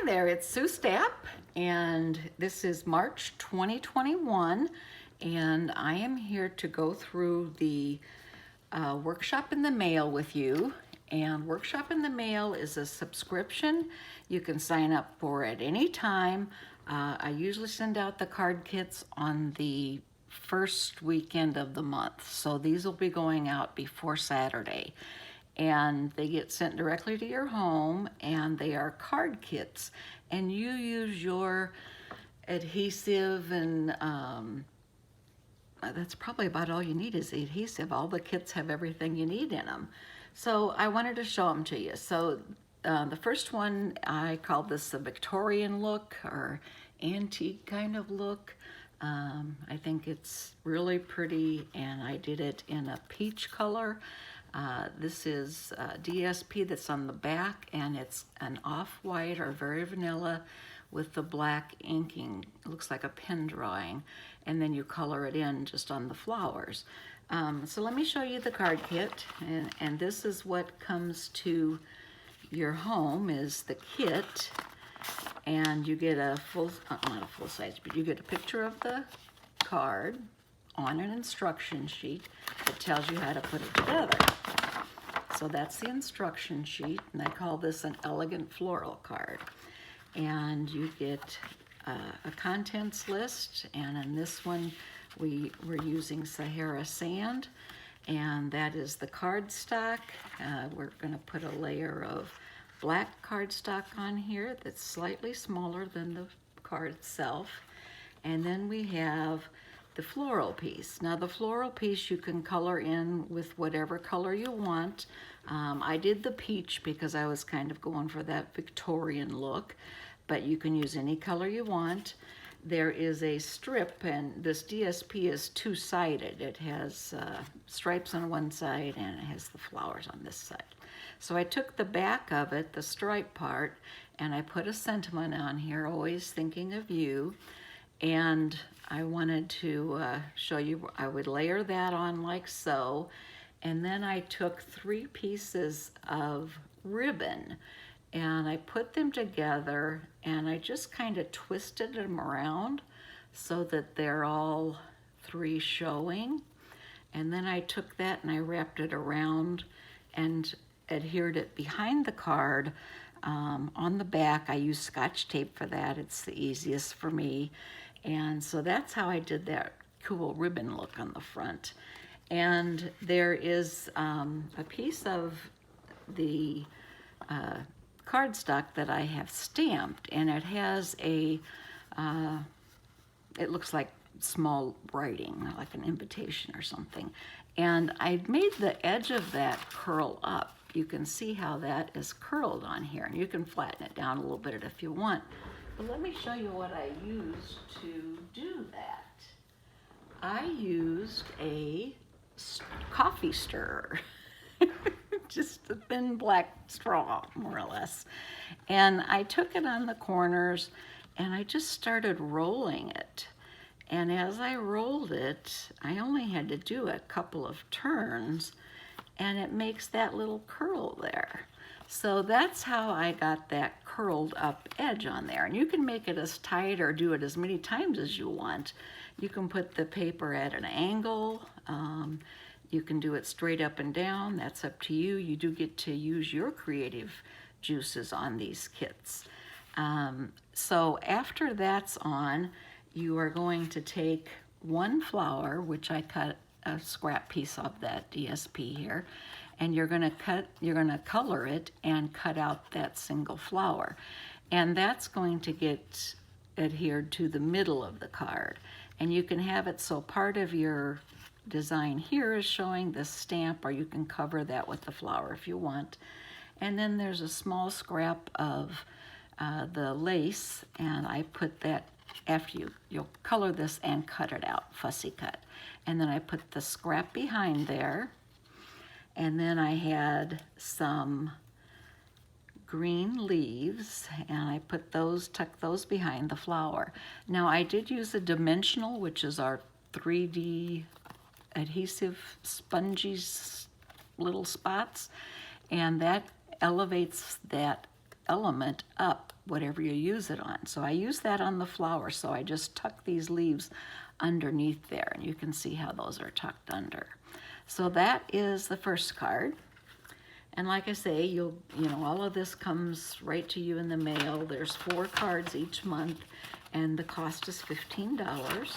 Hi there, it's Sue Stapp, and this is March 2021, and I am here to go through the Workshop in the Mail with you. And Workshop in the Mail is a subscription. You can sign up for at any time. I usually send out the card kits on the first weekend of the month, so these will be going out before Saturday. And they get sent directly to your home, and they are card kits, and you use your adhesive, and that's probably about all you need is the adhesive. All the kits have everything you need in them. So I wanted to show them to you. So the first one, I called this the Victorian look, or antique kind of look. I think it's really pretty, and I did it in a peach color. This is DSP that's on the back, and it's an off-white or very vanilla with the black inking. It looks like a pen drawing, and then you color it in just on the flowers. So let me show you the card kit, and this is what comes to your home is the kit, and you get a full, not a full size, but you get a picture of the card on an instruction sheet that tells you how to put it together. So that's the instruction sheet, and I call this an elegant floral card. And you get a contents list, and in this one we're using Sahara sand, and that is the cardstock. We're going to put a layer of black cardstock on here that's slightly smaller than the card itself. And then we have the floral piece. Now the floral piece you can color in with whatever color you want. I did the peach because I was kind of going for that Victorian look, but you can use any color you want. There is a strip, and this DSP is two-sided. It has stripes on one side, and it has the flowers on this side. So I took the back of it, the stripe part, and I put a sentiment on here, always thinking of you. And I wanted to show you, I would layer that on like so, and then I took 3 pieces of ribbon and I put them together, and I just kind of twisted them around so that they're all 3 showing. And then I took that and I wrapped it around and adhered it behind the card. On the back, I use Scotch tape for that. It's the easiest for me. And so that's how I did that cool ribbon look on the front. And there is a piece of the cardstock that I have stamped, and it has a, it looks like small writing, like an invitation or something. And I made the edge of that curl up. You can see how that is curled on here, and you can flatten it down a little bit if you want. But let me show you what I used to do that. I used a coffee stirrer, just a thin black straw, more or less. And I took it on the corners, and I just started rolling it. And as I rolled it, I only had to do a couple of turns, and it makes that little curl there. So that's how I got that curled up edge on there. And you can make it as tight or do it as many times as you want. You can put the paper at an angle. You can do it straight up and down. That's up to you. You do get to use your creative juices on these kits. So after that's on, you are going to take 1 flower, which I cut a scrap piece of that DSP here, and you're gonna color it and cut out that single flower. And that's going to get adhered to the middle of the card. And you can have it so part of your design here is showing the stamp, or you can cover that with the flower if you want. And then there's a small scrap of the lace, and I put that after you'll color this and cut it out, fussy cut. And then I put the scrap behind there. And then I had some green leaves, and I put those, tucked those behind the flower. Now I did use a dimensional, which is our 3D adhesive spongy little spots, and that elevates that element up whatever you use it on. So I use that on the flower, so I just tuck these leaves underneath there, and you can see how those are tucked under. So that is the first card. And like I say, you know, all of this comes right to you in the mail. There's 4 cards each month, and the cost is $15.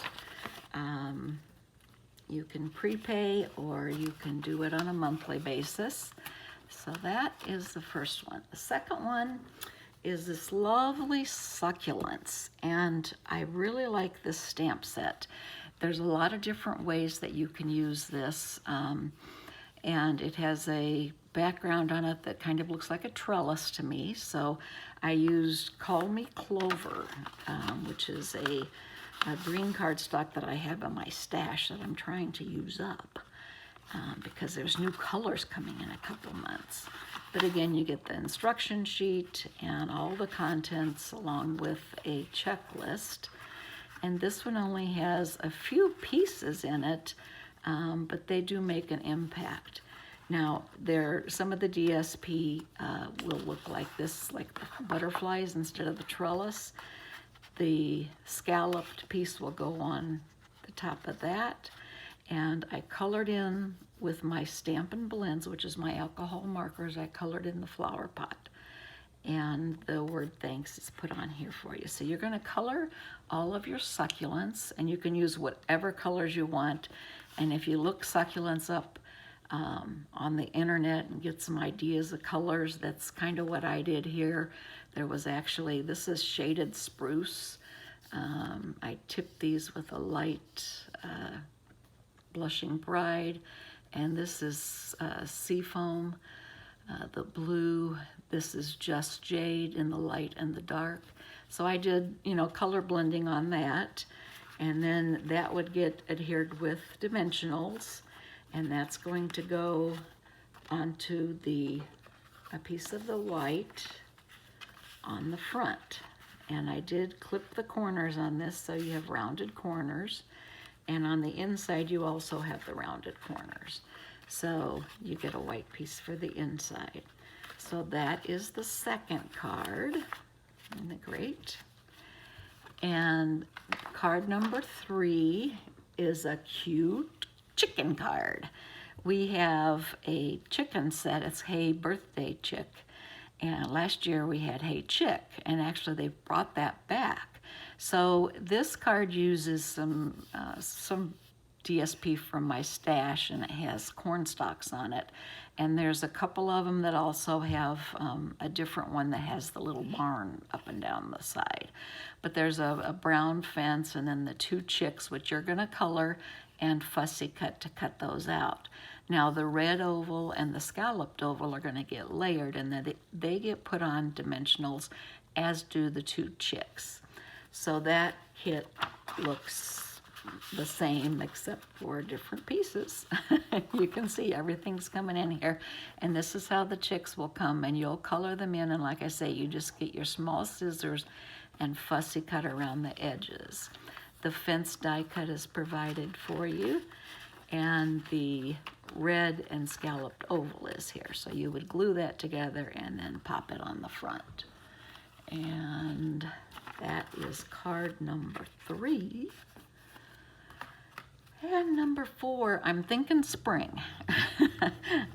You can prepay or you can do it on a monthly basis. So that is the first one. The second one is this lovely Succulents, and I really like this stamp set. There's a lot of different ways that you can use this, and it has a background on it that kind of looks like a trellis to me. So I used Call Me Clover, which is a green cardstock that I have in my stash that I'm trying to use up because there's new colors coming in a couple months. But again, you get the instruction sheet and all the contents along with a checklist. And this one only has a few pieces in it, but they do make an impact. Now, some of the DSP will look like this, like the butterflies instead of the trellis. The scalloped piece will go on the top of that. And I colored in with my Stampin' Blends, which is my alcohol markers. I colored in the flower pot. And the word thanks is put on here for you. So you're going to color all of your succulents, and you can use whatever colors you want. And if you look succulents up on the internet and get some ideas of colors, that's kind of what I did here. There was actually, this is shaded spruce. I tipped these with a light blushing bride, and this is seafoam, the blue. This is just jade in the light and the dark. So I did, you know, color blending on that, and then that would get adhered with dimensionals, and that's going to go onto a piece of the white on the front. And I did clip the corners on this so you have rounded corners, and on the inside you also have the rounded corners. So you get a white piece for the inside. So that is the second card. Isn't it great? And card number 3 is a cute chicken card. We have a chicken set. It's Hey Birthday Chick. And last year we had Hey Chick, and actually they brought that back. So this card uses some DSP from my stash, and it has corn stalks on it. And there's a couple of them that also have a different one that has the little barn up and down the side. But there's a brown fence, and then the 2 chicks, which you're going to color and fussy cut to cut those out. Now the red oval and the scalloped oval are going to get layered, and then they get put on dimensionals, as do the 2 chicks. So that kit looks the same except for different pieces. You can see everything's coming in here, and this is how the chicks will come, and you'll color them in, and like I say, you just get your small scissors and fussy cut around the edges. The fence die cut is provided for you, and the red and scalloped oval is here. So you would glue that together and then pop it on the front. And that is card number 3. And number 4, I'm thinking spring.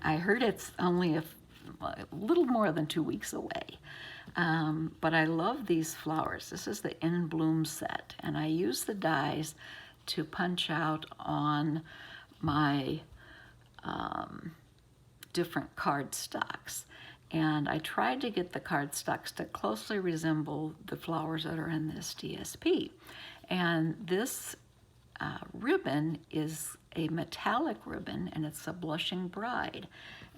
I heard it's only a little more than 2 weeks away. But I love these flowers. This is the In Bloom set, and I use the dies to punch out on my different cardstocks. And I tried to get the cardstocks to closely resemble the flowers that are in this DSP. And this ribbon is a metallic ribbon, and it's a blushing bride.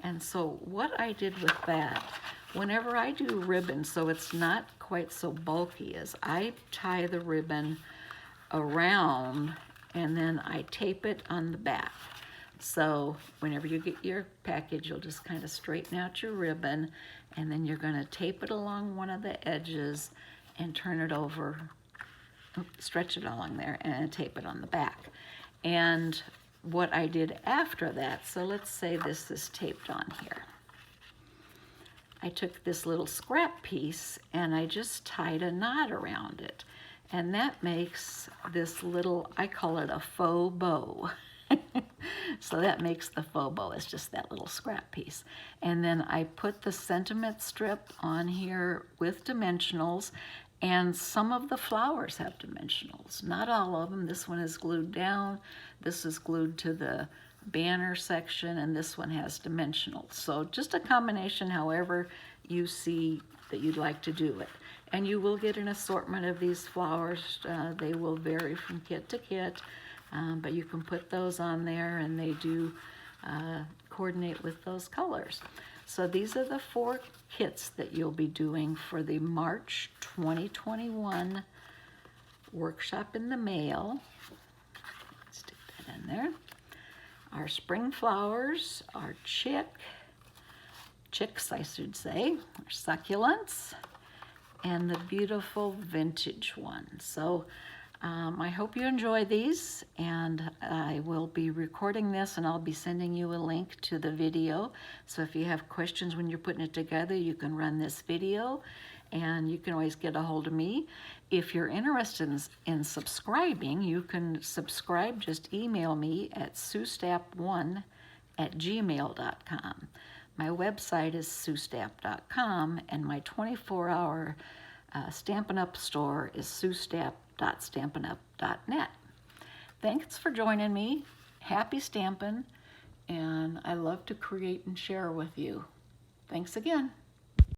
And so what I did with that, whenever I do ribbon, so it's not quite so bulky, is I tie the ribbon around and then I tape it on the back. So whenever you get your package, you'll just kind of straighten out your ribbon, and then you're going to tape it along one of the edges and turn it over, stretch it along there, and tape it on the back. And what I did after that, so let's say this is taped on here. I took this little scrap piece and I just tied a knot around it. And that makes this little, I call it a faux bow. So that makes the faux bow. It's just that little scrap piece. And then I put the sentiment strip on here with dimensionals, and some of the flowers have dimensionals. Not all of them. This one is glued down. This is glued to the banner section, and this one has dimensionals. So just a combination, however you see that you'd like to do it. And you will get an assortment of these flowers. They will vary from kit to kit, but you can put those on there, and they do coordinate with those colors. So these are the 4 kits that you'll be doing for the March 2021 workshop in the mail. Stick that in there. Our spring flowers, our chicks I should say, our succulents, and the beautiful vintage one. So I hope you enjoy these, and I will be recording this, and I'll be sending you a link to the video. So if you have questions when you're putting it together, you can run this video, and you can always get a hold of me. If you're interested in subscribing, you can subscribe. Just email me at suestapp1@gmail.com. My website is suestapp.com, and my 24-hour Stampin' Up! Store is suestapp.stampinup.net. Thanks for joining me. Happy stamping, and I love to create and share with you. Thanks again.